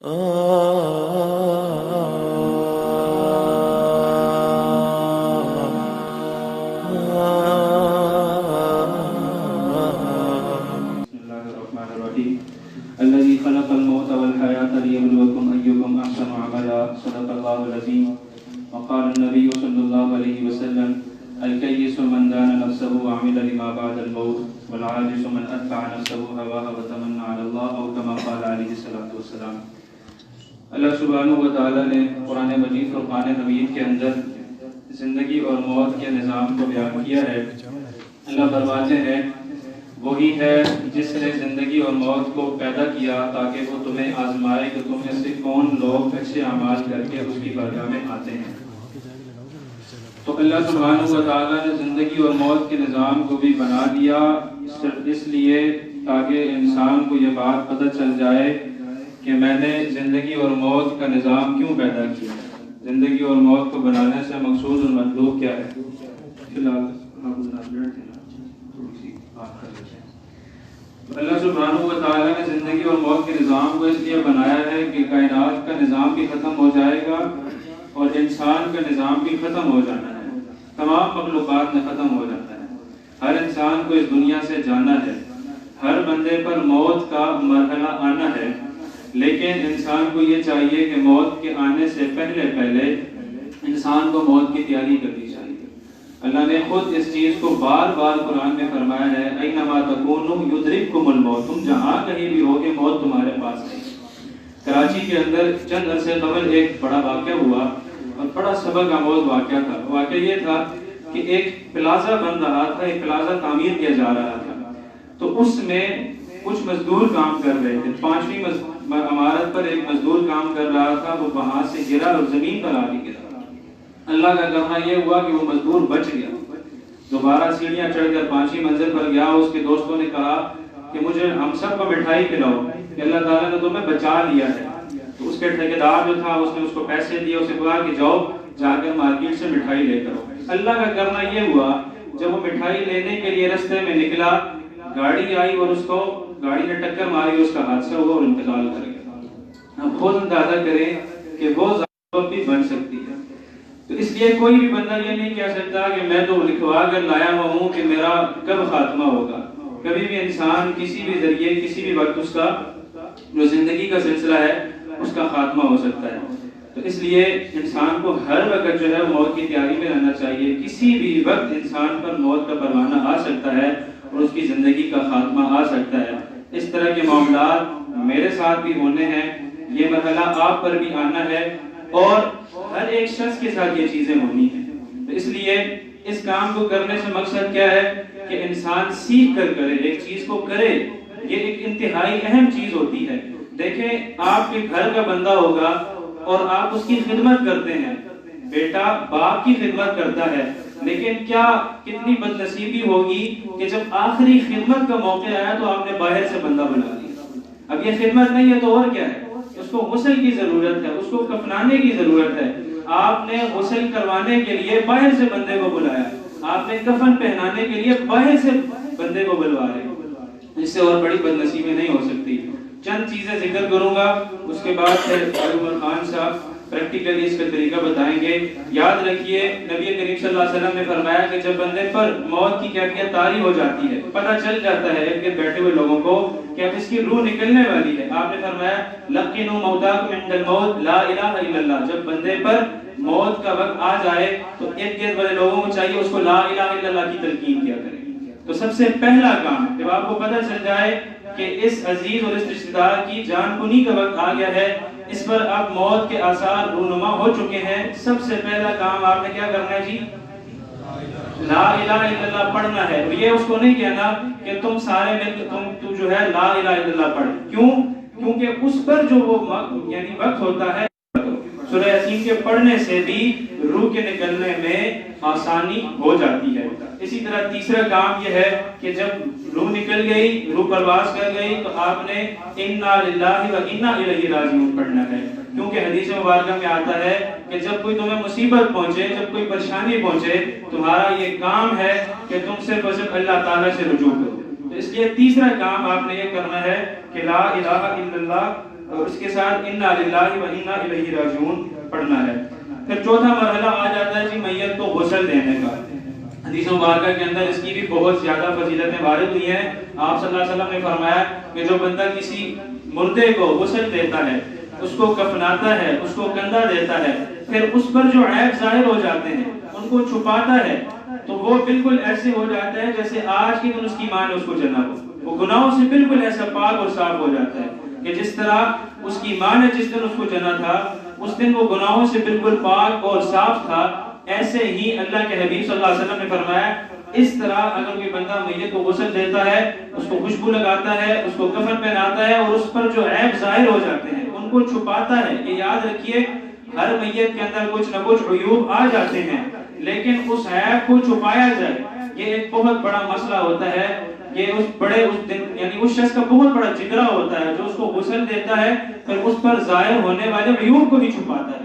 الذي خلق الموت والحياة ليبلوكم أيكم أحسن عملا صدق الله العظيم وقال النبي صلى الله عليه وسلم الكيس من دان نفسه وعمل لما بعد الموت والعاجز من أتبع نفسه هواها وتمنى على الله أو كما قال عليه الصلاة والسلام۔ اللہ سبحانہ و تعالیٰ نے قرآن مجید فرقان حمید کے اندر زندگی اور موت کے نظام کو بیان کیا ہے۔ اللہ فرماتے ہیں وہی ہے جس نے زندگی اور موت کو پیدا کیا تاکہ وہ تمہیں آزمائے کہ تم میں سے کون لوگ اچھے اعمال کر کے اس کی بارگاہ میں آتے ہیں۔ تو اللہ سبحانہ و تعالیٰ نے زندگی اور موت کے نظام کو بھی بنا دیا صرف اس لیے تاکہ انسان کو یہ بات پتہ چل جائے کہ میں نے زندگی اور موت کا نظام کیوں پیدا کیا ہے، زندگی اور موت کو بنانے سے مقصود اور مطلوب کیا ہے۔ فی الحال اللہ سبحانہ و تعالیٰ نے زندگی اور موت کے نظام کو اس لیے بنایا ہے کہ کائنات کا نظام بھی ختم ہو جائے گا اور انسان کا نظام بھی ختم ہو جانا ہے، تمام مخلوقات میں ختم ہو جاتا ہے۔ ہر انسان کو اس دنیا سے جانا ہے، ہر بندے پر موت کا مرحلہ آنا ہے، لیکن انسان کو یہ چاہیے کہ موت کے آنے سے پہلے انسان کو موت کی تیاری کرنی چاہیے۔ اللہ نے خود اس چیز کو بار بار قرآن میں فرمایا ہے اینما تکونوا یدرککم الموت، تم جہاں کہیں بھی ہوگے موت تمہارے پاس ہے۔ کراچی کے اندر چند عرصے قبل ایک بڑا واقعہ ہوا اور بڑا سبق آموز واقعہ تھا۔ واقعہ یہ تھا کہ ایک پلازا بن رہا تھا، ایک پلازا تعمیر کیا جا رہا تھا، تو اس میں کچھ مزدور کام کر رہے تھے۔ 5ویں عمارت پر ایک مزدور کام کر رہا تھا، وہ وہاں سے گرا اور زمین پر آ کے گرا۔ اللہ کا کرنا یہ ہوا کہ وہ مزدور بچ گیا، دوبارہ سیڑھیاں چڑھ کر 5ویں منزل پر گیا۔ اس کے دوستوں نے کہا کہ مجھے ہم سب کو مٹھائی کھلاؤ کہ اللہ تعالیٰ نے تمہیں بچا لیا ہے۔ تو اس کے ٹھیکیدار جو تھا اس نے اس کو پیسے دیے، اسے کہا کہ جاؤ جا کر مارکیٹ سے مٹھائی لے کر آؤ۔ اللہ کا کرنا یہ ہوا جب وہ مٹھائی لینے کے لیے رستے میں نکلا، گاڑی آئی اور اس کو گاڑی نے ٹکر ماری، اس کا حادثہ ہوا اور انتقال کر گیا۔ ہم خود اندازہ کریں کہ وہ ضرورت بھی بن سکتی ہے۔ تو اس لیے کوئی بھی بندہ یہ نہیں کہہ سکتا کہ میں تو لکھوا کر لایا ہوا ہوں کہ میرا کب خاتمہ ہوگا۔ کبھی بھی انسان کسی بھی ذریعے کسی بھی وقت اس کا جو زندگی کا سلسلہ ہے اس کا خاتمہ ہو سکتا ہے۔ تو اس لیے انسان کو ہر وقت جو ہے موت کی تیاری میں رہنا چاہیے۔ کسی بھی وقت انسان پر موت کا پروانہ آ سکتا ہے اور اس کی زندگی کا خاتمہ آ سکتا ہے۔ اس طرح کے معاملات میرے ساتھ بھی ہونے ہیں، یہ مرحلہ آپ پر بھی آنا ہے اور ہر ایک شخص کے ساتھ یہ چیزیں ہونی ہیں۔ تو اس لیے اس کام کو کرنے سے مقصد کیا ہے کہ انسان سیکھ کر کرے، ایک چیز کو کرے، یہ ایک انتہائی اہم چیز ہوتی ہے۔ دیکھیں آپ کے گھر کا بندہ ہوگا اور آپ اس کی خدمت کرتے ہیں، بیٹا باپ کی خدمت کرتا ہے، لیکن کیا کتنی بدنصیبی ہوگی کہ جب آخری خدمت کا موقع آیا تو آپ نے باہر سے بندہ بنا لیا۔ اب یہ خدمت نہیں ہے تو اور کیا ہے؟ اس کو غسل کی ضرورت ہے، اس کو کفنانے کی ضرورت ہے۔ آپ نے غسل کروانے کے لیے باہر سے بندے کو بلایا، آپ نے کفن پہنانے کے لیے باہر سے بندے کو بلوا رہے۔ اس سے اور بڑی بدنصیبی نہیں ہو سکتی۔ چند چیزیں ذکر کروں گا، اس کے بعد پھر عمر خان صاحب پریکٹیکلی اس کا طریقہ بتائیں گے۔ یاد رکھیے نبی کریم صلی اللہ علیہ وسلم نے فرمایا کہ جب بندے پر موت کی کیفیت طاری ہو جاتی ہے، پتہ چل جاتا ہے کہ بیٹھے ہوئے لوگوں کو کہ اب اس کی روح نکلنے والی ہے، آپ نے فرمایا لقنوا موتاکم عند الموت لا الہ الا اللہ۔ جب بندے پر موت کا وقت آ جائے تو ارد گرد والے لوگوں کو چاہیے اس کو لا الہ الا اللہ کی تلقین کیا کریں۔ تو سب سے پہلا کام جب آپ کو پتہ چل جائے کہ اس عزیز اور اس رشتہ دار کی جان کنی کا وقت آ گیا ہے، اس پر اب موت کے آثار رونما ہو چکے ہیں، سب سے پہلا کام آپ نے کیا کرنا ہے جی؟ لا الہ الا اللہ پڑھنا ہے۔ یہ اس کو نہیں کہنا کہ تم سارے مل تو جو ہے لا الہ الا اللہ پڑھ، کیوں؟ کیونکہ اس پر جو وہ یعنی وقت ہوتا ہے، سورہ یاسین کے پڑھنے سے بھی روح کے نکلنے میں آسانی ہو جاتی ہے۔ اسی طرح تیسرا کام یہ ہے کہ جب روح نکل گئی، روح پرواز کر گئی، تو آپ نے انا للہ و انا الیہ راجعون پڑھنا ہے، کیونکہ حدیث مبارکہ میں آتا ہے کہ جب کوئی تمہیں مصیبت پہنچے، جب کوئی پریشانی پہنچے، تمہارا یہ کام ہے کہ تم صرف اور صرف اللہ تعالیٰ سے رجوع کرو۔ تو اس لیے تیسرا کام آپ نے یہ کرنا ہے کہ لا الہ الا اللہ اور اس کے ساتھ انا للہ و انا الیہ راجعون پڑھنا ہے۔ پھر چوتھا مرحلہ آ جاتا ہے جی میت کو غسل دینے کا۔ حدیث مبارکہ کے اندر اس کی بھی بہت زیادہ فضیلتیں وارد ہوئی ہیں۔ آپ صلی اللہ علیہ وسلم نے فرمایا کہ جو بندہ کسی مردے کو غسل دیتا ہے، اس کو کفناتا ہے، اس کو کندھا دیتا ہے، پھر اس پر جو عیب ظاہر ہو جاتے ہیں ان کو چھپاتا ہے، تو وہ بالکل ایسے ہو جاتا ہے جیسے آج کے دن اس کی ماں نے اس کو جنا ہو۔ وہ گناہوں سے بالکل ایسا پاک اور صاف ہو جاتا ہے کہ جس طرح اس کی ماں نے جس دن اس کو جنا تھا اس دن وہ گناہوں سے بالکل پاک اور صاف تھا، ایسے ہی اللہ کے حبیب صلی اللہ علیہ وسلم نے فرمایا اس طرح اگر کوئی بندہ میت کو غسل دیتا ہے، اس کو خوشبو لگاتا ہے، اس کو کفن پہناتا ہے اور اس پر جو عیب ظاہر ہو جاتے ہیں ان کو چھپاتا ہے۔ یہ یاد رکھیے ہر میت کے اندر کچھ نہ کچھ عیوب آ جاتے ہیں، لیکن اس عیب کو چھپایا جائے یہ ایک بہت بڑا مسئلہ ہوتا ہے۔ یہ اس دن یعنی اس شخص کا بہت بڑا جگرا ہوتا ہے جو اس کو غسل دیتا ہے پھر اس پر ظاہر ہونے والے عیوب کو بھی چھپاتا ہے،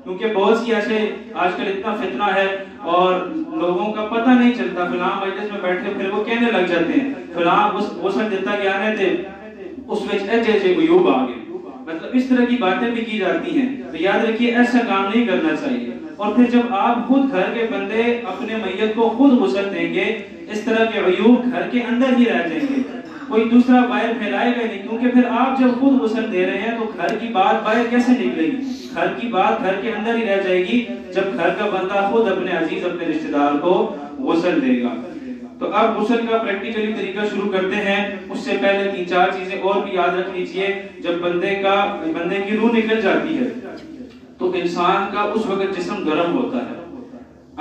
کیونکہ بہت سی ایسے آج کل اتنا فتنہ ہے اور لوگوں کا پتہ نہیں چلتا، فلاں مجلس میں بیٹھے پھر وہ کہنے لگ جاتے ہیں فلاں غسل دیتا گیا ہے تے اس وچ ایسے عیوب آ گئے، مطلب اس طرح کی باتیں بھی کی جاتی ہیں۔ تو یاد رکھیے ایسا کام نہیں کرنا چاہیے۔ اور پھر جب آپ خود گھر کے بندے اپنے میت کو خود غسل دیں گے اس طرح کے عیوب گھر کے اندر ہی رہ جائیں گے، کوئی دوسرا باہر پھیلائے گا نہیں، کیونکہ پھر آپ جب خود غسل دے رہے ہیں تو گھر کی بات باہر کیسے نکلے گی؟ گھر کی بات گھر کے اندر ہی رہ جائے گی جب گھر کا بندہ خود اپنے عزیز اپنے رشتہ دار کو غسل دے گا۔ تو اب غسل کا پریکٹیکلی طریقہ شروع کرتے ہیں۔ اس سے پہلے 3-4 چیزیں اور بھی یاد رکھ لیجئے۔ جب بندے کی روح نکل جاتی ہے تو انسان کا اس وقت جسم گرم ہوتا ہے۔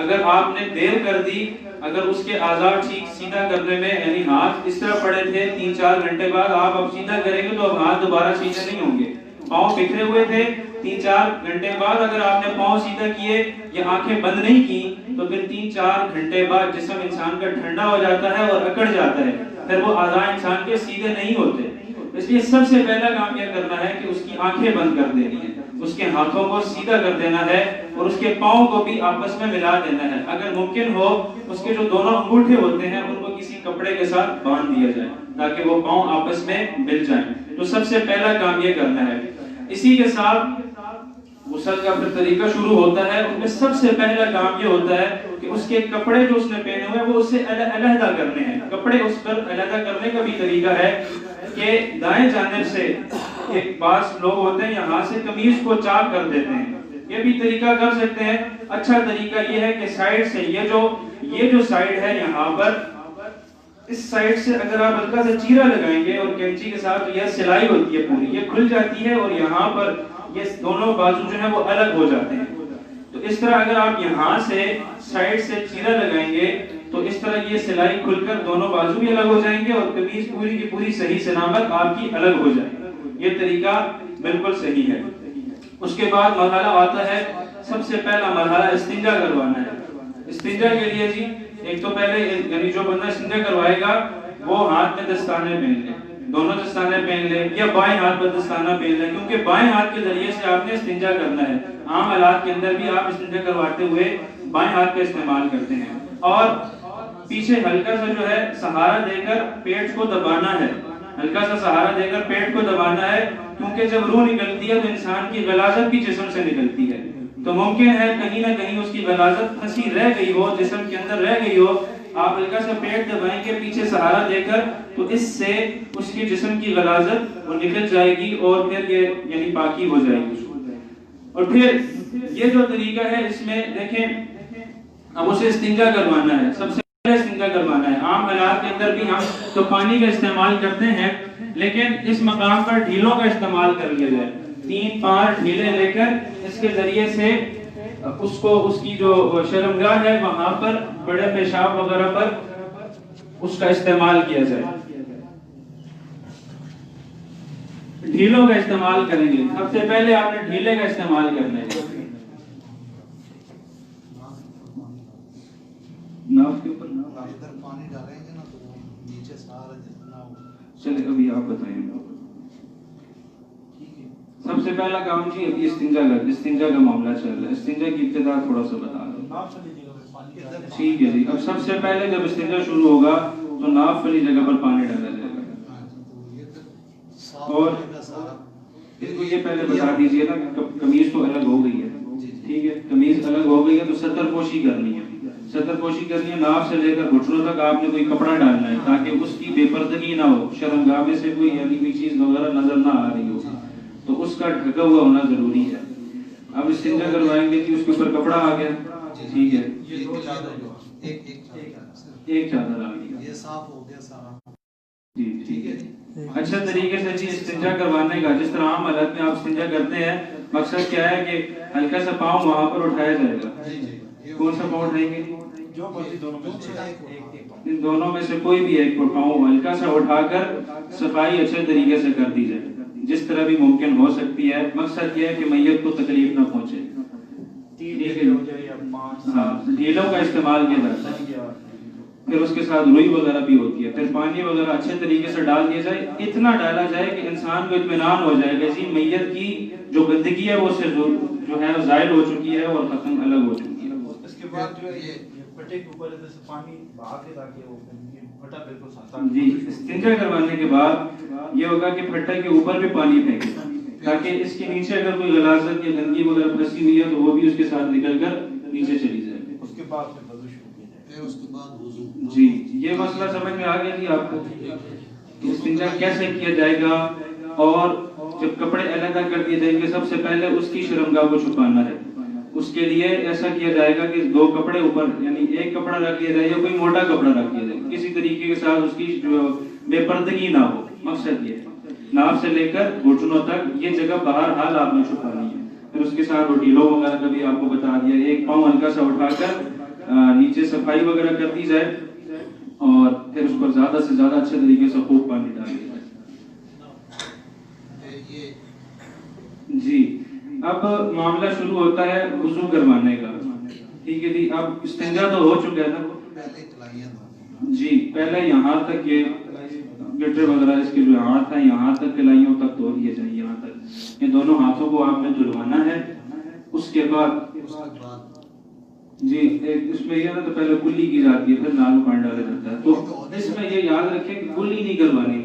اگر آپ نے دیر کر دی، اگر اس کے اعضاء ٹھیک سیدھا کرنے میں یعنی ہاتھ اس طرح پڑے تھے 3-4 گھنٹے بعد آپ اب سیدھا کریں گے تو اب ہاتھ دوبارہ سیدھے نہیں ہوں گے، پاؤں بکھرے ہوئے تھے 3-4 گھنٹے بعد اگر آپ نے پاؤں سیدھا کیے یا آنکھیں بند نہیں کی تو پھر 3-4 گھنٹے بعد جسم انسان کا ٹھنڈا ہو جاتا ہے اور اکڑ جاتا ہے، پھر وہ اعضاء انسان کے سیدھے نہیں ہوتے۔ اس لیے سب سے پہلا کام یہ کرنا ہے کہ اس کی آنکھیں بند کر دینی ہے، اس کے ہاتھوں کو سیدھا کر دینا ہے اور اس کے پاؤں کو بھی آپس میں ملا دینا ہے۔ اگر ممکن ہو اس کے جو دونوں انگوٹھے ہوتے ہیں ان کو کسی کپڑے کے ساتھ باندھ دیا جائے تاکہ وہ پاؤں آپس میں مل جائیں۔ تو سب سے پہلا کام یہ کرنا ہے۔ اسی کے ساتھ غسل کا پھر طریقہ شروع ہوتا ہے۔ اس میں سب سے پہلا کام یہ ہوتا ہے کہ اس کے کپڑے جو اس نے پہنے ہوئے وہ اسے علیحدہ کرنے ہیں۔ کپڑے اس پر علیحدہ کرنے کا بھی طریقہ ہے کہ دائیں جانب سے ایک بعض لوگ ہوتے ہیں یہاں سے قمیض کو چاک کر دیتے ہیں، یہ بھی طریقہ کر سکتے ہیں۔ اچھا طریقہ یہ ہے کہ سائیڈ سے یہ جو سائیڈ ہے یہاں پر اس سائیڈ سے اگر آپ ہلکا سے چیرا لگائیں گے اور کینچی کے ساتھ یہ سلائی ہوتی ہے پوری یہ کھل جاتی ہے اور یہاں پر یہ دونوں بازو جو ہیں وہ الگ ہو جاتے ہیں۔ تو اس طرح اگر آپ یہاں سے سائیڈ سے چیرا لگائیں گے تو اس طرح یہ سلائی کھل کر دونوں بازو بھی الگ ہو جائیں گے اور قمیض پوری کی پوری صحیح سلامت آپ کی الگ ہو جائے گی۔ یہ طریقہ بالکل صحیح ہے۔ اس کے بعد مرحلہ آتا ہے، سب سے پہلا مرحلہ استنجا کروانا ہے۔ استنجا کے لیے جی ایک تو پہلے یعنی جو بندہ استنجا کروائے گا وہ ہاتھ میں دستانے پہن لے، دونوں دستانے پہن لے یا بائیں ہاتھ پر دستانہ پہن لے، کیونکہ بائیں ہاتھ کے ذریعے سے آپ نے استنجا کرنا ہے۔ عام حالات کے اندر بھی آپ استنجا کرواتے ہوئے بائیں ہاتھ کا استعمال کرتے ہیں اور پیچھے ہلکا سا جو ہے سہارا دے کر پیٹ کو دبانا ہے، ہلکا سا سہارا دے کر پیٹ کو دبانا ہے، کیونکہ جب روح نکلتی ہے تو انسان کی غلاظت بھی جسم سے نکلتی ہے، تو ممکن ہے کہیں نہ کہیں اس کی غلاظت پھنسی رہ گئی ہو، جسم کے اندر رہ گئی ہو۔ آپ ہلکا سا پیٹ دبائیں گے پیچھے سہارا دے کر تو اس سے اس کی جسم کی غلاظت وہ نکل جائے گی اور پھر یہ یعنی پاکی ہو جائے گی۔ اور پھر یہ جو طریقہ ہے اس میں دیکھیں اب اسے استنجا کروانا ہے، سب سے پہلے استنجا کروانا ہے۔ عام حالات کے اندر بھی ہم تو پانی کا استعمال کرتے ہیں، لیکن اس مقام پر ڈھیلوں کا استعمال کر لیا جائے۔ 3-5 ڈھیلے لے کر اس کے ذریعے سے اس کی جو شرمگاہ ہے وہاں پر بڑے پیشاب وغیرہ پر اس کا استعمال کیا جائے۔ ڈھیلوں کا استعمال کریں گے، سب سے پہلے آپ نے ڈھیلے کا استعمال کرنا ہے۔ ناف کے اوپر ادھر پانی ڈالیں گے نا تو وہ نیچے سارا جتنا ہو۔ چلے ابھی آپ بتائیں گے۔ سب سے پہلا کام جی ابھی استنجا کا معاملہ چل رہا ہے، استنجا کی ابتدا تھوڑا سا بتا دیں۔ ٹھیک ہے جی، اب سب سے پہلے جب استنجا شروع ہوگا تو ناف والی جگہ پر پانی ڈالا جائے گا اور اس کو یہ پہلے بتا دیجیے نا کہ قمیض تو الگ ہو گئی ہے، ٹھیک ہے، قمیض الگ ہو گئی ہے تو ستر پوشی کرنی ہے، ستر پوشی کرنی ہے، ناف سے لے کر گھٹنوں تک آپ نے کوئی کپڑا ڈالنا ہے تاکہ اس کی بے پردگی نہ ہو، شرمگاہ میں سے کوئی یعنی کوئی چیز وغیرہ نظر نہ آ رہی ہو، تو اس کا ڈھکا ہوا ہونا ضروری ہے۔ اب استنجا کروائیں گے کہ اس کے اوپر کپڑا آ گیا، ٹھیک ہے، ایک چادر آ گئی، یہ صاف ہو گیا سارا، جی ٹھیک ہے۔ اچھا طریقے سے جی استنجا کروانے کا، جس طرح عام حالت میں آپ استنجا کرتے ہیں، مقصد کیا ہے کہ ہلکا سا پاؤں وہاں پر اٹھایا جائے گا، کون سا پاؤں اٹھائیں گے؟ ان دونوں میں سے کوئی بھی ایک پاؤں ہلکا سا اٹھا کر صفائی اچھے طریقے سے کر دی جائے، جس طرح بھی ممکن ہو سکتی ہے، مقصد یہ ہے کہ میت کو تکلیف نہ پہنچے، ہاں ڈھیلوں کا استعمال کیا جاتا ہے، پھر اس کے ساتھ روئی وغیرہ بھی ہوتی ہے، پھر پانی وغیرہ اچھے طریقے سے ڈال دیا جائے، اتنا ڈالا جائے کہ انسان کو اطمینان ہو جائے کہ جی میت کی جو گندگی ہے وہ سے جو ہے زائل ہو چکی ہے اور ختم الگ ہو چکی ہے۔ اس کے بعد جو ہے پھٹے کے اوپر سے پانی بہا کے تاکہ وہ پھٹا بالکل صاف، جی استنجا کروانے کے بعد یہ ہوگا کہ پھٹے کے اوپر بھی پانی پھینکے تاکہ اس کے نیچے اگر کوئی غلاظت یا گندگی وغیرہ پھنسی ہوئی ہے تو وہ بھی اس کے ساتھ نکل کر نیچے چلی جائے۔ اس کے بعد پھر وضو شروع کیا جائے، پھر اس کے بعد وضو۔ جی یہ مسئلہ سمجھ میں آ گیا جی آپ کو کہ استنجا کیسے کیا جائے گا، اور جب کپڑے علیحدہ کر دیے جائیں گے سب سے پہلے اس کی شرمگاہ کو چھپانا ہے، اس کے لیے ایسا کیا جائے گا کہ دو کپڑے اوپر یعنی ایک کپڑا رکھ دیا جائے یا کوئی موٹا کپڑا رکھ دیا جائے، کسی طریقے کے ساتھ اس کی جو بے پردگی نہ ہو، مقصد یہ ہے ناف سے لے کر گھٹنوں تک یہ جگہ بہرحال آپ نے چھپانی ہے، پھر اس کے ساتھ وہ ڈھیلوں وغیرہ کا بھی آپ کو بتا دیا، ایک پاؤں ہلکا سا اٹھا کر نیچے صفائی وغیرہ کر دی جائے اور پھر اس پر زیادہ سے زیادہ اچھے طریقے سے خوب پانی ڈال دیا جائے۔ جی اب معاملہ شروع ہوتا ہے وضو کروانے کا، ٹھیک ہے جی، اب استنجا تو ہو چکا ہے نا، جی پہلے یہاں تک یہ گٹر وغیرہ اس کے جو ہاتھ ہیں یہاں تک کلائیوں تک دھو لیے جائیں، یہاں تک یہ دونوں ہاتھوں کو آپ نے دھلوانا ہے۔ اس کے بعد جی ایک اس میں یہ نا تو پہلے کلی کی جاتی ہے پھر نال پانی ڈالا جاتا ہے، تو اس میں یہ یاد رکھیں کہ کلی نہیں کروانی،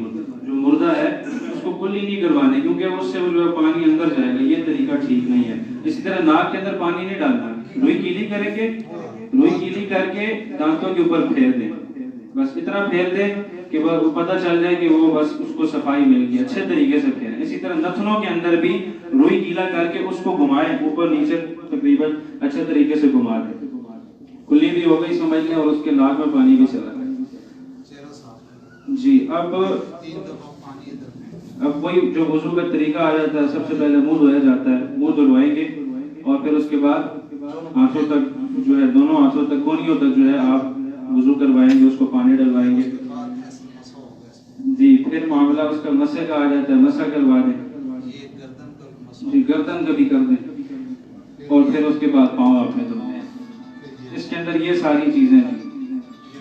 جو مردہ ہے اس کو کلی نہیں کروانی کیونکہ اس سے جو پانی اندر جائے گا، یہ طریقہ ٹھیک نہیں ہے۔ اسی طرح ناک کے اندر پانی نہیں ڈالنا، روئی گیلی کریں گے، روئی گیلی کر کے دانتوں کے اوپر پھیر دیں، بس اتنا پھیر دیں کہ وہ پتہ چل جائے کہ وہ بس اس کو صفائی مل گئی، اچھے طریقے سے پھیریں۔ اسی طرح نتنوں کے اندر بھی روئی گیلا کر کے اس کو گھمائیں، اوپر نیچے تقریباً اچھے طریقے سے گھما دیں، کلی بھی ہو گئی سمجھ لیں اور اس کے ناک میں پانی بھی چلا گیا۔ جی اب وہی جو وضو کا طریقہ آ جاتا ہے، سب سے پہلے منہ دھویا جاتا ہے، منہ دھلوائیں گے اور پھر اس کے بعد ہاتھوں تک جو ہے دونوں ہاتھوں تک کونیوں تک جو ہے آپ وضو کروائیں گے، اس کو پانی ڈلوائیں گے۔ جی پھر معاملہ اس کا مسح کا آ جاتا ہے، مسح کروا دیں، جی گردن کا بھی کر دیں اور پھر اس کے بعد پاؤں آپ نے دھونے ہیں۔ اس کے اندر یہ ساری چیزیں ہیں،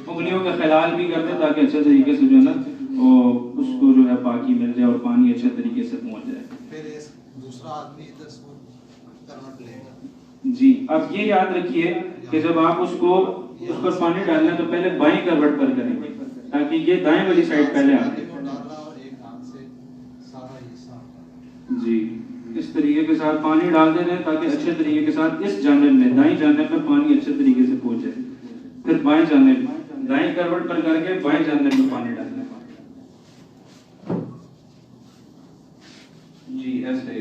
انگلیوں کا خلال بھی کر دیں تاکہ اچھے طریقے سے جو ہے نا اس کو جو ہے پاکی مل جائے اور پانی اچھے طریقے سے پہنچ جائے۔ پھر دوسرا آدمی ادھر سے کرنا لے گا۔ جی اب یہ یاد رکھیے کہ جب آپ اس پر پانی ڈالنا تو پہلے بائیں کروٹ پر کریں گے تاکہ یہ دائیں والی سائڈ پہلے آ جائے۔ جی اس طریقے کے ساتھ پانی ڈال دیں تاکہ اچھے طریقے کے ساتھ اس جانب میں دائیں جانب میں پانی اچھے طریقے سے پہنچ جائے، پھر بائیں جانب دائیں کروٹ پر کر کے بائیں جانب میں پانی ڈالنا۔ جی ایسے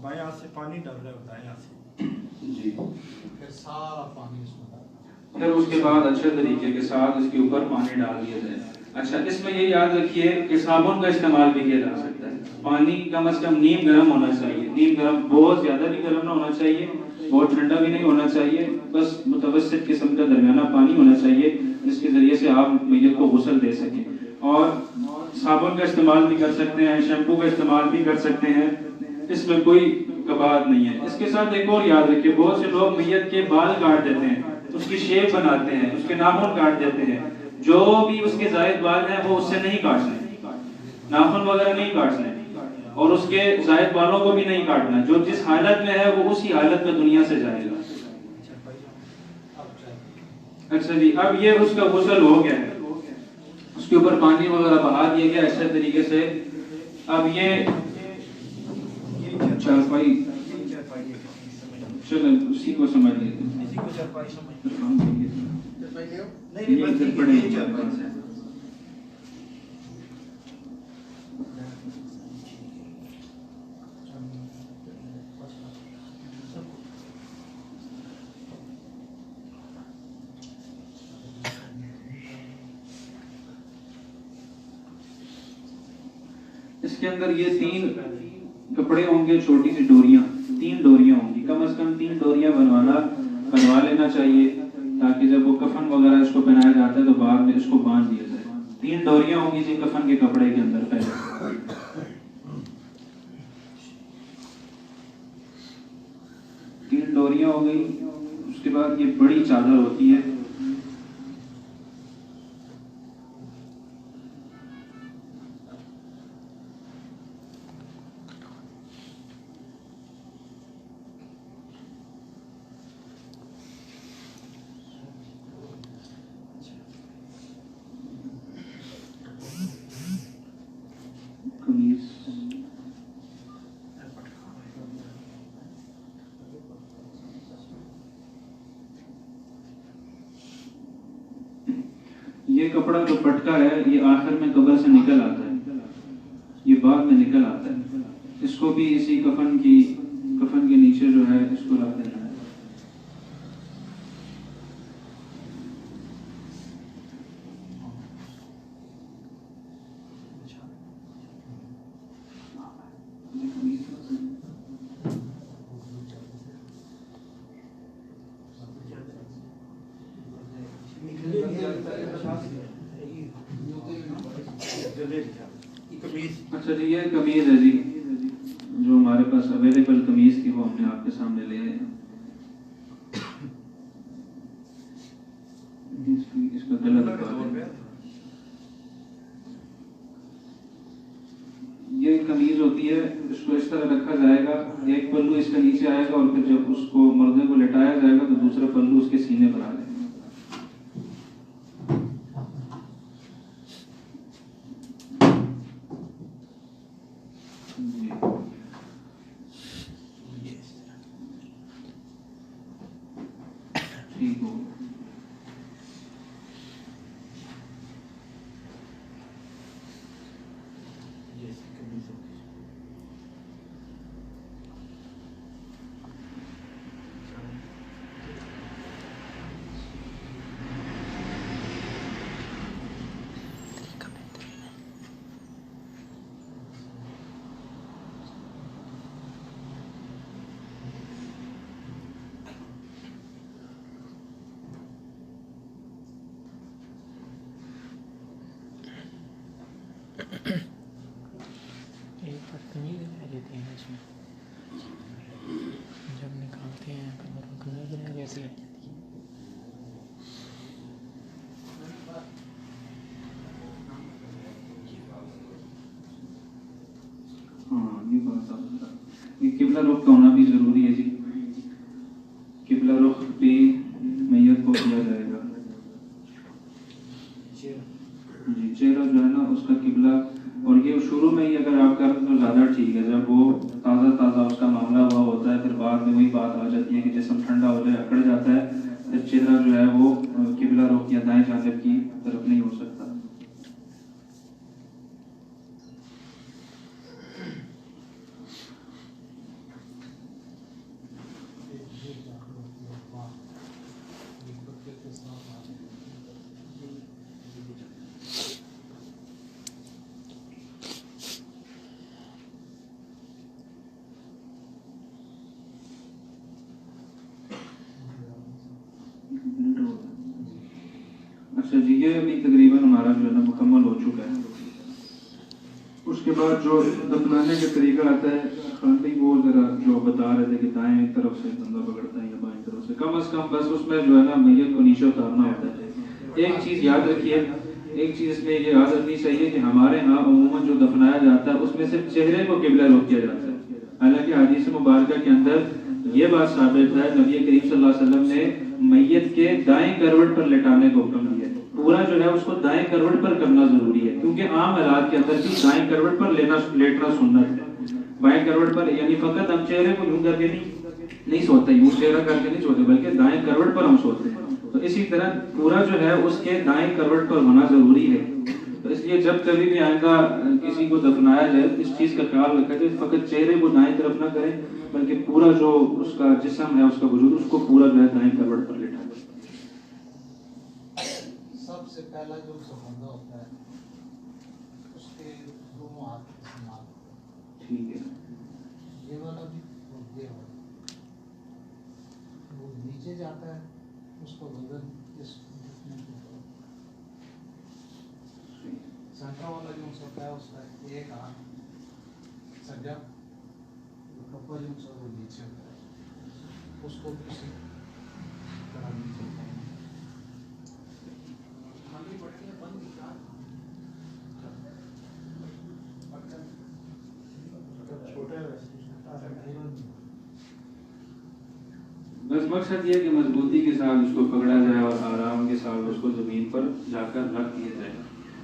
بائیں ہاتھ سے پانی ڈال رہے ہو دائیں ہاتھ سے، جی پھر سارا پانی اس میں ڈالنا، پھر اس کے بعد اچھے طریقے کے ساتھ اس کے اوپر پانی ڈال دیا جائے۔ اچھا اس میں یہ یاد رکھیے کہ صابن کا استعمال بھی کیا جا سکتا ہے، پانی کم از کم نیم گرم ہونا چاہیے، نیم گرم بہت زیادہ بھی گرم نہ ہونا چاہیے، بہت ٹھنڈا بھی نہیں ہونا چاہیے، بس متوسط قسم کا درمیانہ پانی ہونا چاہیے جس کے ذریعے سے آپ میت کو غسل دے سکیں۔ اور صابن کا استعمال بھی کر سکتے ہیں، شیمپو کا استعمال بھی کر سکتے ہیں، اس میں کوئی کباہت نہیں ہے۔ اس کے ساتھ ایک اور یاد رکھیے، بہت سے لوگ میت کے بال کاٹ دیتے ہیں، اس کی شیپ بناتے ہیں، اس کے ناخن کاٹ دیتے ہیں، جو بھی اس کے زائد بال ہیں وہ اس سے نہیں کاٹنے، ناخن وغیرہ نہیں کاٹنے اور اس کے زائد بالوں کو بھی نہیں کاٹنا، جو جس حالت میں ہے وہ اسی حالت میں دنیا سے جائے گا۔ اچھا جی اب یہ اس کا غسل ہو گیا ہے، اس کے اوپر پانی وغیرہ بہا دیا گیا، اچھے طریقے سے اب یہ چارپائی چلیں اسی کو سمجھ لیتے ہیں، اسی کو چارپائی سمجھ یہ ادھر پڑے ہیں چارپائی سے۔ اس کے اندر یہ 3 کپڑے ہوں گے، چھوٹی سی ڈوریاں، 3 ڈوریاں ہوں گی، کم از کم 3 ڈوریاں بنوا لینا چاہیے تاکہ جب وہ کفن وغیرہ اس کو پہنایا جاتا ہے تو بعد میں اس کو باندھ دیا جائے۔ 3 ڈوریاں ہوں گی جی کفن کے کپڑے کے اندر پہلے، 3 ڈوریاں ہو گئی۔ اس کے بعد یہ بڑی چادر ہوتی ہے، یہ کپڑا جو پٹکا ہے یہ آخر میں قبر سے نکل آتا ہے، یہ بعد میں نکل آتا ہے، اس کو بھی اسی کفن کے نیچے جو ہے اس کو رکھ دینا ہے۔ اچھا جی، یہ قمیض ہے جی جو ہمارے پاس اویلیبل قمیض تھی، وہ ہم نے آپ کے سامنے لے آئے ہیں۔ اس کا گلا دکھا دیں۔ یہ قمیض ہوتی ہے، اس کو اس طرح رکھا جائے گا، ایک پلو اس کا نیچے آئے گا اور پھر جب اس کو مردے کو لٹایا جائے گا تو دوسرا پلو اس کے سینے پر آ جائے گا۔ جب نکالتے ہیں کمر جیسی یہ قبلہ رخ کا ہونا بھی ضروری ہے جی، قبلہ رخ بھی میت کو کیا جائے گا جی، چہرہ جو ہے نا اس کا قبلہ، اور یہ شروع میں ہی اگر آپ کر تو زیادہ ٹھیک ہے، جب وہ تازہ اس کا معاملہ ہوا ہوتا ہے پھر بعد میں وہی بات آ جاتی ہے کہ جسم ٹھنڈا ہو جائے اکڑ جاتا ہے، پھر چہرہ جو ہے وہ قبلہ رخ یا دائیں جانب کی طرف نہیں ہو سکتا۔ اچھا جی، یہ ابھی تقریباً ہمارا جو ہے نا مکمل ہو چکا ہے۔ اس کے بعد جو دفنانے کا طریقہ آتا ہے، خان بھائی وہ ذرا جو بتا رہے تھے کہ دائیں طرف سے بندہ پکڑتا ہے یا بائیں طرف سے، کم از کم بس اس میں جو ہے نا میت کو نیچے اتارنا ہوتا ہے۔ ایک چیز یاد رکھیے، ایک چیز اس میں یہ یاد رکھنی چاہیے کہ ہمارے ہاں عموماً جو دفنایا جاتا ہے اس میں صرف چہرے کو قبلہ رخ کیا جاتا ہے، حالانکہ حدیث مبارکہ کے اندر یہ بات ثابت ہے، نبی کریم صلی اللہ علیہ وسلم نے میت کے دائیں کروٹ پر لٹانے کو حکم دیا ہے، پورا جو ہے اس کو دائیں کروٹ پر کرنا ضروری ہے، کیونکہ عام حالات کے اندر بھی دائیں کروٹ پر لیٹنا سنت ہے، بائیں کروٹ پر یعنی فقط ہم چہرے کو یوں کر کے نہیں سوتے، یوں چہرہ کر کے نہیں سوتے، بلکہ دائیں کروٹ پر ہم سوتے ہیں۔ تو اسی طرح پورا جو ہے اس کے دائیں کروٹ پر ہونا ضروری ہے۔ تو اس لیے جب کبھی بھی آئندہ کسی کو دفنایا جائے اس چیز کا خیال رکھا جائے، فقط چہرے کو دائیں طرف نہ کریں بلکہ پورا جو اس کا جسم ہے، اس کا وجود، اس کو پورا جو ہے دائیں کروٹ پر لٹائیں۔ سب سے پہلا جو بندہ ہوتا ہے اس کے دونوں ہاتھ استعمال، ٹھیک ہے، یہ والا بھی اور یہ والا، وہ نیچے جاتا ہے اس کو بدن اس سینٹر والا جو ہوتا ہے اس کا ایک ہاتھ سجا کپڑا جو ہوتا ہے وہ نیچے ہوتا ہے، اس کو بھی اسی طرح نیچے ہوتا ہے۔ بس مقصد یہ ہے کہ مضبوطی کے ساتھ اس کو پکڑا جائے اور آرام کے ساتھ اس کو زمین پر جا کر رکھ دیا جائے۔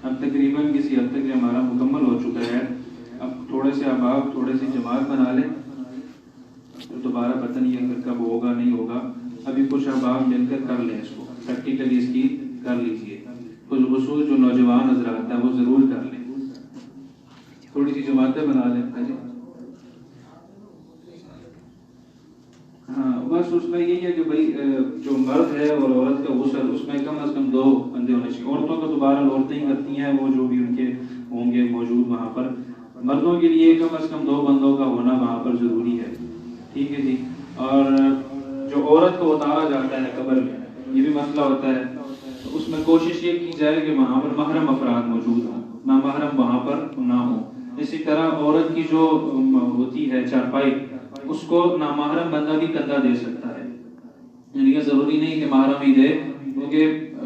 اب تقریباً کسی حد تک ہمارا مکمل ہو چکا ہے، اب تھوڑے سے احباب تھوڑے سی جماعت بنا لیں، تو دوبارہ پتہ نہیں ہے کب ہوگا نہیں ہوگا، ابھی کچھ احباب مل کر کر لیں، اس کو پریکٹیکلی اس کی کر لیجیے، کچھ خصوص جو نوجوان حضرات ہیں وہ ضرور کر لیں، تھوڑی سی جماعتیں بنا لیں۔ ہاں بس اس میں یہی ہے کہ بھائی جو مرد ہے اور عورت کا غسل اس میں کم از کم 2 بندے ہونے چاہیے۔ عورتوں کا دوبارہ عورتیں ہی کرتی ہیں، وہ جو بھی ان کے ہوں گے موجود وہاں پر، مردوں کے لیے کم از کم 2 بندوں کا ہونا وہاں پر ضروری ہے، ٹھیک ہے جی۔ اور جو عورت کو اتارا جاتا ہے قبر میں، یہ بھی مسئلہ ہوتا ہے، تو اس میں کوشش یہ کی جائے کہ وہاں پر محرم افراد موجود ہوں، نامحرم وہاں پر نہ ہوں۔ اسی طرح عورت کی جو ہوتی ہے چارپائی، اس کو نامحرم بندہ بھی کندھا دے سکتا ہے، یعنی کہ ضروری نہیں کہ محرم ہی دے، کیونکہ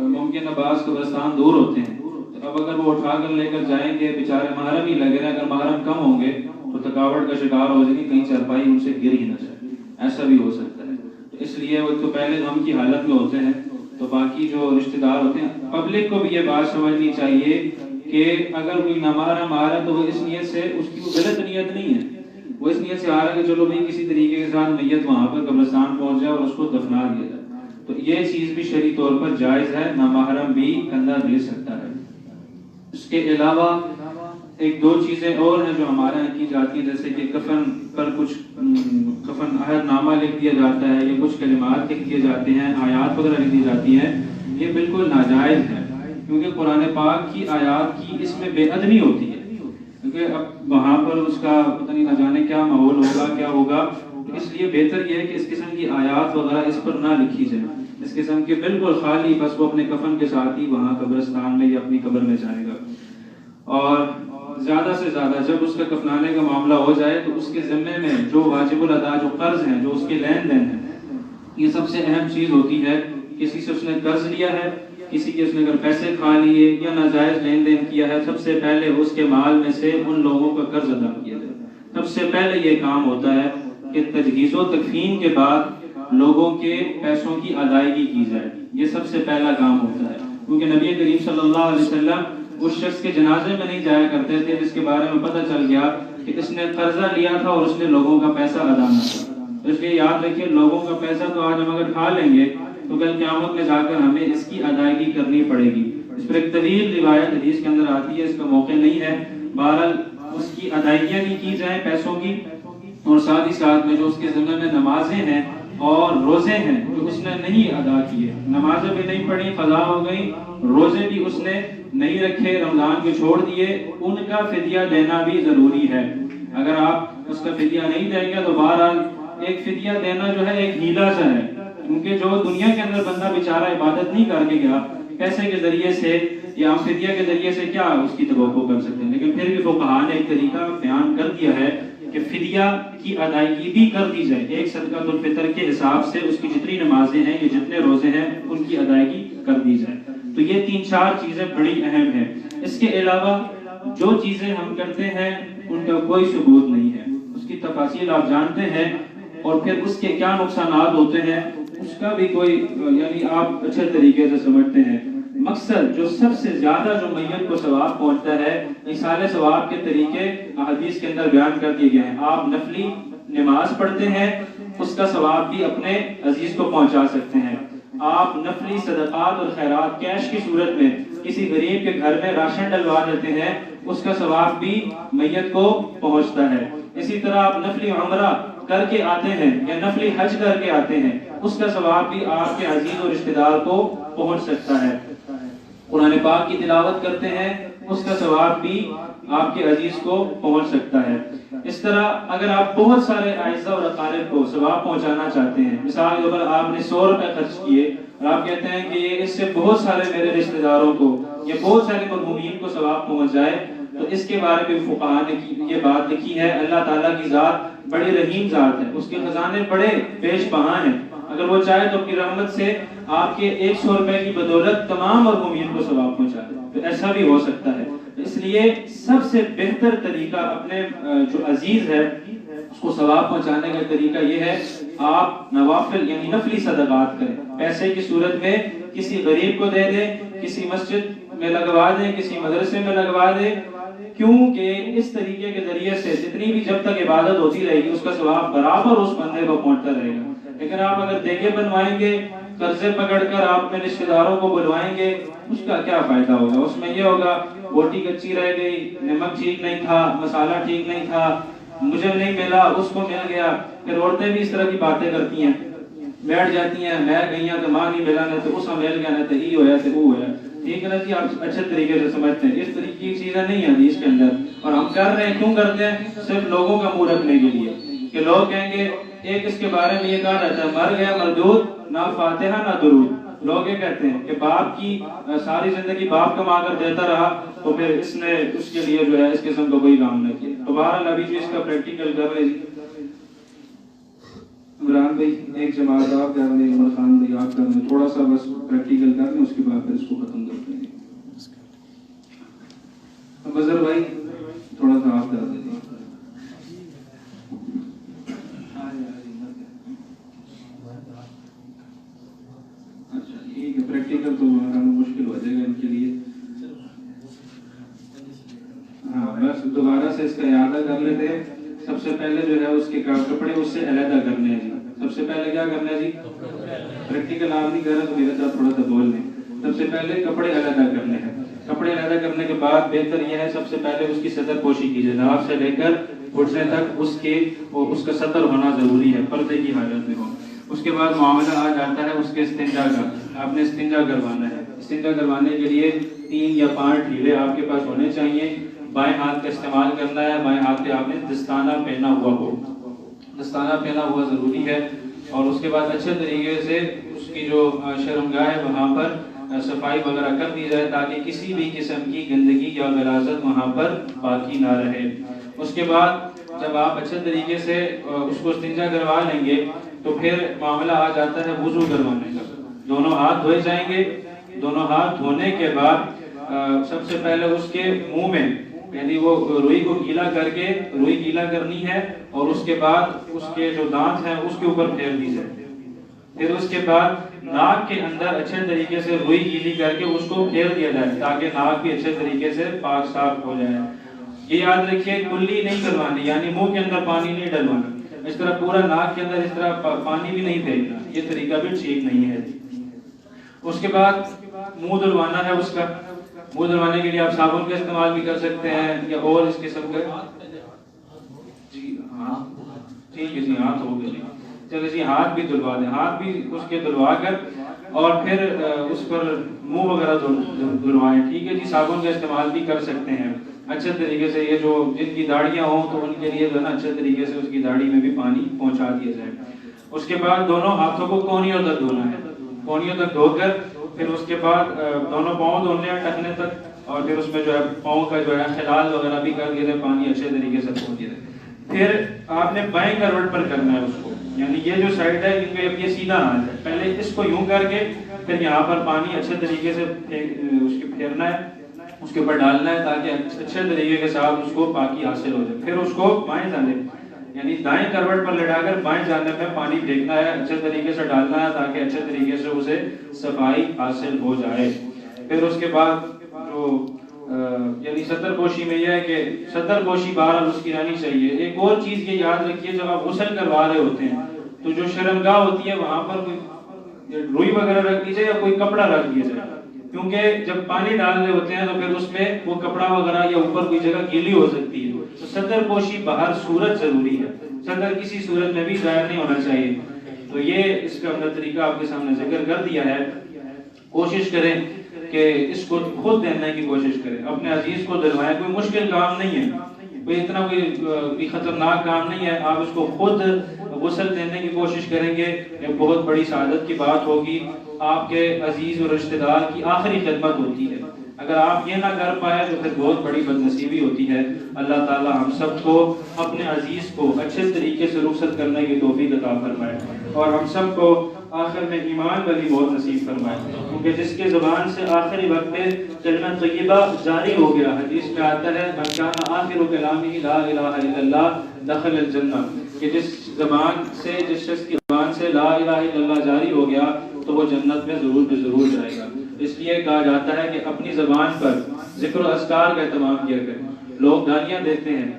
ممکن بعض قبرستان دور ہوتے ہیں، اب اگر وہ اٹھا کر لے کر جائیں گے بیچارے محرم ہی لگے رہے، اگر محرم کم ہوں گے تو تھکاوٹ کا شکار ہو جائیں گے، کہیں چارپائی ان سے گر ہی نہ جائے، ایسا بھی ہو سکتا ہے۔ تو اس لیے وہ تو پہلے غم کی حالت میں ہوتے ہیں، تو باقی جو رشتہ دار ہوتے ہیں، پبلک کو بھی یہ بات سمجھنی چاہیے کہ اگر کوئی نامحرم آ رہا ہے تو وہ اس نیت سے، اس کی غلط نیت نہیں ہے، وہ اس نیت سے آ رہا ہے کہ چلو بھائی کسی طریقے کے ساتھ میت وہاں پر قبرستان پہنچ جائے اور اس کو دفنا دیا جائے، تو یہ چیز بھی شرعی طور پر جائز ہے، نامحرم بھی کندھا دے سکتا ہے۔ اس کے علاوہ 1-2 چیزیں اور ہیں جو ہمارے یہاں کی جاتی ہیں، جیسے کہ کفن پر کچھ کفن عہد نامہ لکھ دیا جاتا ہے، یا کچھ کلمات لکھ دیے جاتے ہیں، آیات وغیرہ لکھ دی جاتی ہیں، یہ بالکل ناجائز ہے، کیونکہ قرآن پاک کی آیات کی اس میں بے ادبی ہوتی ہے، کیونکہ اب وہاں پر اس کا پتہ نہیں نہ جانے کیا ماحول ہوگا کیا ہوگا، تو اس لیے بہتر یہ ہے کہ اس قسم کی آیات وغیرہ اس پر نہ لکھی جائے، اس قسم کے بالکل خالی، بس وہ اپنے کفن کے ساتھ ہی وہاں قبرستان میں یا اپنی قبر میں جائے گا۔ اور زیادہ سے زیادہ جب اس کا کفنانے کا معاملہ ہو جائے تو اس کے ذمے میں جو واجب الادا جو قرض ہیں، جو اس کے لین دین ہیں، یہ سب سے اہم چیز ہوتی ہے۔ کسی سے اس نے قرض لیا ہے، کسی کے اس نے اگر پیسے کھا لیے یا ناجائز لین دین کیا ہے، سب سے پہلے اس کے مال میں سے ان لوگوں کا قرض ادا کیا جائے۔ سب سے پہلے یہ کام ہوتا ہے کہ تجہیز و تکفین کے بعد لوگوں کے پیسوں کی ادائیگی کی جائے، یہ سب سے پہلا کام ہوتا ہے، کیونکہ نبی کریم صلی اللہ علیہ وسلم اس شخص کے جنازے میں نہیں جایا کرتے تھے جس کے بارے میں پتہ چل گیا کہ اس نے قرضہ لیا تھا اور اس نے لوگوں کا پیسہ ادا نہ کیا۔ اس لیے یاد رکھیے، لوگوں کا پیسہ تو آج ہم اگر کھا لیں گے تو کل قیامت میں جا کر ہمیں اس کی ادائیگی کرنی پڑے گی۔ اس پر ایک طویل روایت حدیث کے اندر آتی ہے، اس کا موقع نہیں ہے، بہرحال اس کی ادائیگیاں بھی کی جائیں پیسوں کی، اور ساتھ ہی ساتھ میں جو اس کے ذمہ میں نمازیں ہیں اور روزے ہیں جو اس نے نہیں ادا کیے، نمازیں بھی نہیں پڑھی، قضا ہو گئی، روزے بھی اس نے نہیں رکھے، رمضان کے چھوڑ دیے، ان کا فدیہ دینا بھی ضروری ہے۔ اگر آپ اس کا فدیہ نہیں دیں گے تو بہرحال ایک فدیہ دینا جو ہے ایک ہیلا سا ہے، کیونکہ جو دنیا کے اندر بندہ بیچارہ عبادت نہیں کر کے گیا، پیسے کے ذریعے سے یا ہم فدیہ کے ذریعے سے کیا اس کی توقع کر سکتے ہیں، لیکن پھر بھی فقہاء نے ایک طریقہ بیان کر دیا ہے کہ فدیہ کی ادائیگی بھی کر دی جائے، ایک صدقۃ الفطر کے حساب سے اس کی جتنی نمازیں ہیں یا جتنے روزے ہیں ان کی ادائیگی کر دی جائے۔ تو یہ 3-4 چیزیں بڑی اہم ہیں۔ اس کے علاوہ جو چیزیں ہم کرتے ہیں ان کا کوئی ثبوت نہیں ہے، اس کی تفاصیل آپ جانتے ہیں، اور پھر اس کے کیا نقصانات ہوتے ہیں اس کا بھی کوئی، یعنی آپ اچھے طریقے سے سمجھتے ہیں۔ مقصد جو سب سے زیادہ جو میت کو ثواب پہنچتا ہے، ایصال ثواب کے طریقے حدیث کے اندر بیان کر دیے گئے ہیں۔ آپ نفلی نماز پڑھتے ہیں، اس کا ثواب بھی اپنے عزیز کو پہنچا سکتے ہیں۔ آپ نفلی صدقات اور خیرات کیش کی صورت میں کسی غریب کے گھر میں راشن ڈلوا دیتے ہیں، اس کا ثواب بھی میت کو پہنچتا ہے۔ اسی طرح آپ نفلی عمرہ کر کے آتے ہیں یا نفلی حج کر کے آتے ہیں، اس کا ثواب بھی آپ کے عزیز اور رشتہ دار کو پہنچ سکتا ہے۔ قرآن پاک کی تلاوت کرتے ہیں، اس کا ثواب بھی آپ کے عزیز کو پہنچ سکتا ہے۔ اس طرح اگر آپ بہت سارے اعزاء اور اقارب کو ثواب پہنچانا چاہتے ہیں، مثال کے طور پر آپ نے 100 روپے خرچ کیے اور آپ کہتے ہیں کہ یہ اس سے بہت سارے میرے رشتہ داروں کو یا بہت سارے مرحومین کو ثواب پہنچ جائے، تو اس کے بارے میں فقہاء نے یہ بات لکھی ہے، اللہ تعالیٰ کی ذات بڑی رحیم ذات ہے، اس کے خزانے بڑے بیش بہا ہیں، اگر وہ چاہے تو اپنی رحمت سے آپ کے 100 روپے کی بدولت تمام مرحومین کو ثواب پہنچا دے، تو ایسا بھی ہو سکتا ہے۔ اس لیے سب سے بہتر طریقہ اپنے جو عزیز ہے اس کو ثواب پہنچانے کا طریقہ یہ ہے، آپ نوافل یعنی نفلی صدقات کریں، پیسے کی صورت میں کسی غریب کو دے دیں، کسی مسجد میں لگوا دیں، کسی مدرسے میں لگوا دیں، کیونکہ اس طریقے کے ذریعے سے جتنی بھی جب تک عبادت ہوتی رہے گی اس کا ثواب برابر اس بندے کو پہنچتا رہے گا۔ لیکن آپ اگر دیگے بنوائیں گے، قرضے پکڑ کر آپ اپنے رشتہ داروں کو بلوائیں گے، اس کا کیا فائدہ ہوگا؟ اس میں یہ ہوگا بوٹی کچی رہ گئی، نمک ٹھیک نہیں تھا، مسالہ ٹھیک نہیں تھا، مجھے نہیں ملا اس کو مل گیا۔ پھر عورتیں بھی اس طرح کی باتیں کرتی ہیں، بیٹھ جاتی ہیں، میں گئیاں تو ماں نہیں ملا، نہ تو اس مل گیا، نہ تو ای ہویا تو او ہویا۔ ٹھیک ہے نا جی، آپ اچھے طریقے سے سمجھتے ہیں، اس طریقے کی چیزیں نہیں ہیں حدیث کے اندر، اور ہم کر رہے ہیں، کیوں کرتے ہیں؟ صرف لوگوں کا منہ رکھنے کے لیے، کہ لوگ کہیں گے ایک اس کے بارے میں یہ کہا رہتا ہے، مر گیا مردود، نہ فاتحہ نہ درود۔ لوگ یہ کہتے ہیں کہ باپ کی ساری زندگی باپ کما کر دیتا رہا تو پھر اس نے اس کے لیے جو ہے اس قسم کا کوئی کام نہ کیا۔ تو بہرحال ابھی جو اس کا پریکٹیکل کر رہے ہیں عمران بھائی، ایک جماعت آپ کر رہے ہیں، عمر خان بھائی آپ کر رہے ہیں، تھوڑا سا بس پریکٹیکل کر لیں، اس کے بعد پھر اس کو ختم کرتے ہیں۔ بزر بھائی تھوڑا سا آپ کر دیتے ہیں۔ اچھا ٹھیک ہے، پریکٹیکل تو مشکل ہو جائے گا ان کے لیے۔ ہاں بس دوبارہ سے اس کا اعادہ کر لیتے ہیں۔ سب سے پہلے جو ہے اس کے کپڑے اس سے علیحدہ کرنے ہیں جی۔ سب سے پہلے کیا کرنا ہے جی؟ پریکٹیکل آپ نہیں کر رہے تو میرے ساتھ تھوڑا سا بول لیں۔ سب سے پہلے کپڑے علیحدہ کرنے ہیں۔ کپڑے علیحدہ کرنے کے بعد بہتر یہ ہے سب سے پہلے اس کی سطر پوشی کیجیے، ناف سے لے کر گھٹنے تک اس کا سطر ہونا ضروری ہے، پردے کی حالت میں ہو۔ اس کے بعد معاملہ آ جاتا ہے اس کے استنجا کا، آپ نے استنجا کروانا ہے۔ استنجا کروانے کے لیے 3 یا 5 ڈھیلے آپ کے پاس ہونے چاہیے، بائیں ہاتھ کا استعمال کرنا ہے، بائیں ہاتھ پہ آپ نے دستانہ پہنا ہوا ہو، دستانہ پہنا ہوا ضروری ہے۔ اور اس کے بعد اچھے طریقے سے اس کی جو شرمگاہ ہے وہاں پر صفائی وغیرہ کر دی جائے تاکہ کسی بھی قسم کی گندگی یا غلاظت وہاں پر باقی نہ رہے۔ اس کے بعد جب آپ اچھے طریقے سے اس کو استنجا کروا لیں گے تو پھر معاملہ آ جاتا ہے وضو کروانے کا۔ دونوں ہاتھ دھوئے جائیں گے، دونوں ہاتھ دھونے کے بعد سب سے پہلے اس کے منہ میں یعنی وہ روئی کو گیلا کر کے روئی گیلا کرنی ہے، اور اس کے بعد اس کے جو دانت ہیں اس کے اوپر پھیر دی جائے۔ پھر اس کے بعد ناک کے اندر اچھے طریقے سے روئی گیلی کر کے اس کو پھیر دیا جائے تاکہ ناک بھی اچھے طریقے سے پاک صاف ہو جائے۔ یہ یاد رکھیے کلی نہیں کروانی، یعنی منہ کے اندر پانی نہیں ڈلوانا، اس طرح پورا ناک کے اندر اس طرح پانی بھی نہیں پھینکنا، یہ طریقہ بھی ٹھیک نہیں ہے۔ اس کے بعد منہ دھلوانا ہے اس کا۔ منہ دھلوانے کے لیے آپ صابن کا استعمال بھی کر سکتے ہیں یا اور اس قسم کا۔ جی ہاں ٹھیک ہے جی، ہاتھ ہو گئے جی، چلے جی ہاتھ بھی دھلوا دیں، ہاتھ بھی اس کے دھلوا کر اور پھر اس پر منہ وغیرہ دھلوائیں۔ ٹھیک ہے جی، صابن کا استعمال بھی کر سکتے ہیں اچھے طریقے سے۔ یہ جو جن کی داڑیاں ہوں تو ان کے لیے جو ہے نا اچھے طریقے سے اس کی داڑھی میں بھی پانی پہنچا دیا جائے۔ اس کے بعد دونوں ہاتھوں کو کونیوں تک دھونا ہے، کونیوں تک دھو کر پھر اس کے بعد دونوں پاؤں دھونے ہیں ٹخنے تک، اور پھر اس میں جو ہے پاؤں کا جو ہے خلال وغیرہ بھی کر دیا جائے، پانی اچھے طریقے سے پہنچ دیا جائے۔ پھر آپ نے بائیں کروٹ پر کرنا ہے اس کو، یعنی یہ جو سائڈ ہے کیونکہ یہ سیدھا ہاتھ ہے، پہلے اس کو یوں کر کے پھر یہاں پر پانی اچھے طریقے سے اس کے پھیرنا ہے، اس کے اوپر ڈالنا ہے تاکہ اچھے طریقے کے ساتھ اس کو پاکی حاصل ہو جائے۔ پھر اس کو بائیں جانب یعنی دائیں کروٹ پر لٹا کر بائیں جانب میں پانی پھینکنا ہے، اچھے طریقے سے ڈالنا ہے تاکہ اچھے طریقے سے اسے صفائی حاصل ہو جائے۔ پھر اس کے بعد جو یعنی صدر پوشی میں یہ ہے کہ صدر پوشی بہرحال اس کی رہنی چاہیے. ایک اور چیز یہ یاد رکھیے، جب آپ غسل کروا رہے ہوتے ہیں تو جو شرمگاہ ہوتی ہے وہاں پر کوئی روئی وغیرہ رکھ دیجیے یا کوئی کپڑا رکھ دیا جائے، کیونکہ جب پانی ڈالنے ہوتے ہیں تو پھر اس میں وہ کپڑا وغیرہ یا اوپر کوئی جگہ گیلی ہو سکتی ہے. تو صدر پوشی باہر صورت ضروری ہے، صدر کسی صورت میں بھی ظاہر نہیں ہونا چاہیے. تو یہ اس کا اپنا طریقہ آپ کے سامنے ذکر کر دیا ہے. کوشش کریں کہ اس کو خود دینے کی کوشش کریں، اپنے عزیز کو دلوائیں. کوئی مشکل کام نہیں ہے، کوئی اتنا کوئی خطرناک کام نہیں ہے. آپ اس کو خود غسل دینے کی کوشش کریں گے، ایک بہت بڑی سعادت کی بات ہوگی. آپ کے عزیز اور رشتہ دار کی آخری خدمت ہوتی ہے. اگر آپ یہ نہ کر پائے تو پھر بہت بڑی بدنصیبی ہوتی ہے. اللہ تعالی ہم سب کو اپنے عزیز کو اچھے طریقے سے رخصت کرنے کی توفیق عطا فرمائے اور ہم سب کو آخر میں ایمان والی موت نصیب فرمائے. کیونکہ جس کے زبان سے آخری وقت میں کلمہ طیبہ جاری ہو گیا، حدیث میں آتا ہے من کان آخر کلامہ لا الہ الا اللہ دخل الجنہ، کہ جس شخص کی زبان سے لا الہ الا اللہ جاری ہو گیا تو وہ جنت میں ضرور جائے گا. اس لیے کہا جاتا ہے کہ اپنی زبان پر ذکر و اذکار کا اہتمام کیا کریں. لوگ گالیاں دیتے ہیں،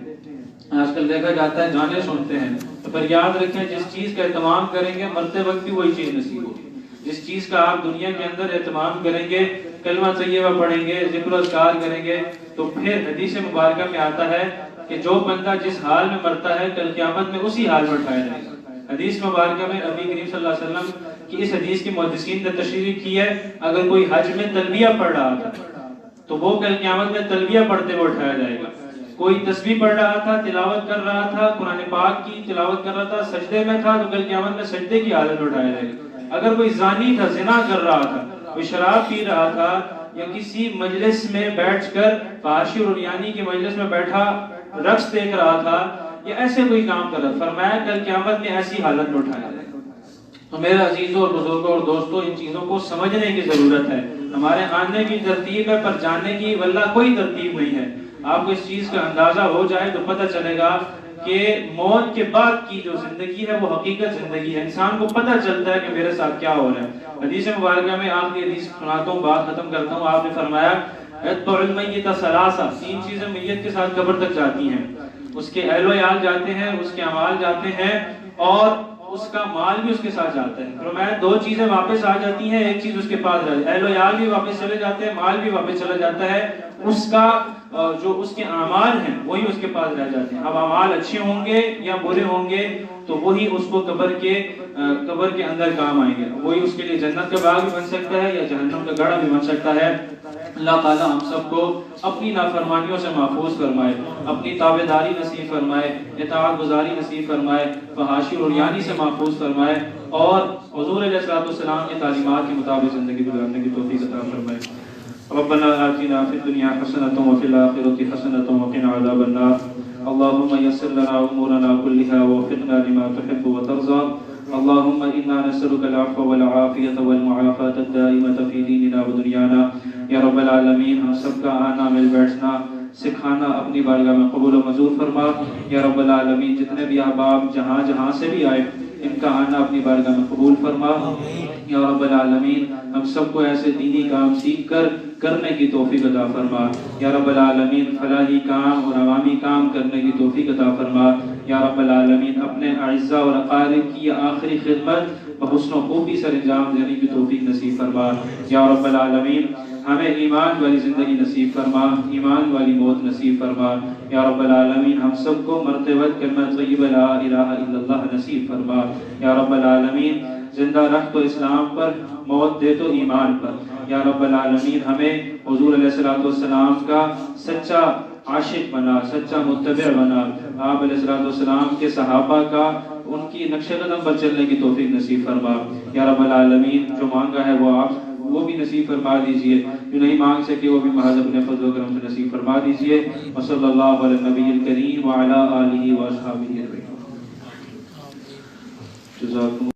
آج کل دیکھا جاتا ہے گانے سنتے ہیں، تو پھر یاد رکھیں جس چیز کا اہتمام کریں گے مرتے وقت بھی وہی چیز نصیب ہوگی. جس چیز کا آپ دنیا کے اندر اہتمام کریں گے، کلمہ طیبہ پڑھیں گے، ذکر و اذکار کریں گے، تو پھر حدیث مبارکہ میں آتا ہے کہ جو بندہ جس حال میں مرتا ہے کل قیامت میں اسی حال میں اٹھایا جائے گا. حدیث مبارکہ میں نبی کریم صلی اللہ علیہ وسلم کی اس حدیث کی محدثین نے تشریح کی ہے، اگر کوئی حج میں تلبیہ پڑھ رہا تھا تو وہ کل قیامت میں تلبیہ پڑھتے ہوئے اٹھایا جائے گا. کوئی تسبیح پڑھ رہا تھا، تلاوت کر رہا تھا، قرآن پاک کی تلاوت کر رہا تھا، سجدے میں تھا تو کل قیامت میں سجدے کی حالت میں اٹھایا جائے گا. اگر کوئی زانی تھا، زنا کر رہا تھا، کوئی شراب پی رہا تھا یا کسی مجلس میں بیٹھ کر فحاشی اور عریانی کی مجلس میں بیٹھا رقص دیکھ رہا تھا یا ایسے کوئی کام کر رہا، فرمایا کل قیامت میں ایسی حالت میں اٹھایا جائے گا. تو میرے عزیزوں اور بزرگوں اور دوستوں، ان چیزوں کو سمجھنے کی ضرورت ہے. ہمارے آنے کی ترتیب ہے پر جانے کی واللہ کوئی ترتیب نہیں ہے. آپ کو اس چیز کا اندازہ ہو جائے تو پتہ چلے گا کہ موت کے بعد کی جو زندگی ہے وہ حقیقت زندگی ہے. انسان کو پتہ چلتا ہے کہ میرے ساتھ کیا ہو رہا ہے. حدیث مبارکہ میں آخری حدیث سناتا ہوں، بات ختم کرتا ہوں. آپ نے فرمایا اتبع المیت ثلاثہ، 3 چیزیں میت کے ساتھ قبر تک جاتی ہیں. اس کے اہل و عیال جاتے ہیں، اس کے اعمال جاتے ہیں اور اس کا مال بھی اس کے ساتھ جاتا ہے. فرمایا 2 چیزیں واپس آ جاتی ہیں، ایک چیز اس کے پاس رہ جاتی ہے. اہل و عیال بھی واپس چلے جاتے ہیں، مال بھی واپس چلا جاتا ہے. اس کا جو اس کے اعمال ہیں وہی اس کے پاس رہ جاتے ہیں. اب اعمال اچھے ہوں گے یا برے ہوں گے تو وہی اس کو قبر کے اندر کام آئیں گے. وہی اس کے لیے جنت کا باغ بھی بن سکتا ہے یا جہنم کا گڑھا بھی بن سکتا ہے. اللہ تعالیٰ ہم سب کو اپنی نافرمانیوں سے محفوظ فرمائے، اپنی تابعداری نصیب فرمائے، اطاعت گزاری نصیب فرمائے، فحاشی اور عریانی سے محفوظ فرمائے اور حضور علیہ السلام کی تعلیمات کے مطابق زندگی گزارنے کی توفیق عطا فرمائے. ربنا آتنا فی الدنیا حسنۃ وفی الآخرۃ حسنۃ وقنا عذاب النار. اللهم يسر لنا امورنا كلها ووفقنا لما تحب وترضى. اللهم انا نسألك العفو والعافية والمعافاة الدائمة في ديننا ودنيانا. یا رب العالمین ہم سب کا آنا مل بیٹھنا سکھانا اپنی بارگاہ میں قبول و منظور فرما. یا رب العالمین جتنے بھی احباب جہاں سے بھی آئے ان کا آنا اپنی بارگاہ میں قبول فرما. یا رب العالمین ہم سب کو ایسے دینی کام سیکھ کر کرنے کی توفیق عطا فرما. یا رب العالمین فلاحی کام اور عوامی کام کرنے کی توفیق عطا فرما. یا رب العالمین اپنے اعزاء اور اقارب کی آخری خدمت بحسن و خوبی سر انجام دینے کی توفیق نصیب فرما. یا رب العالمین ہمیں ایمان والی زندگی نصیب فرما، ایمان والی موت نصیب فرما. یا رب العالمین ہم سب کو مرتے وقت کلمہ طیبہ لا الہ الا اللہ نصیب فرما. یا رب العالمین زندہ رکھ تو اسلام پر، موت دے تو ایمان پر. یا رب العالمین ہمیں حضور علیہ السلام کا سچا عاشق بنا، سچا متبع بنا. آپ علیہ السلام کے صحابہ کا ان کی نقش قدم پر چلنے کی توفیق نصیب فرما. یا رب العالمین جو مانگا ہے وہ بھی نصیب فرما دیجئے، جو نہیں مانگ سکے وہ بھی محض اپنے فضل و کرم سے نصیب فرما دیجئے. وصلی اللہ علی النبی الکریم وعلی آلہ واصحابہ اجمعین. جزاکم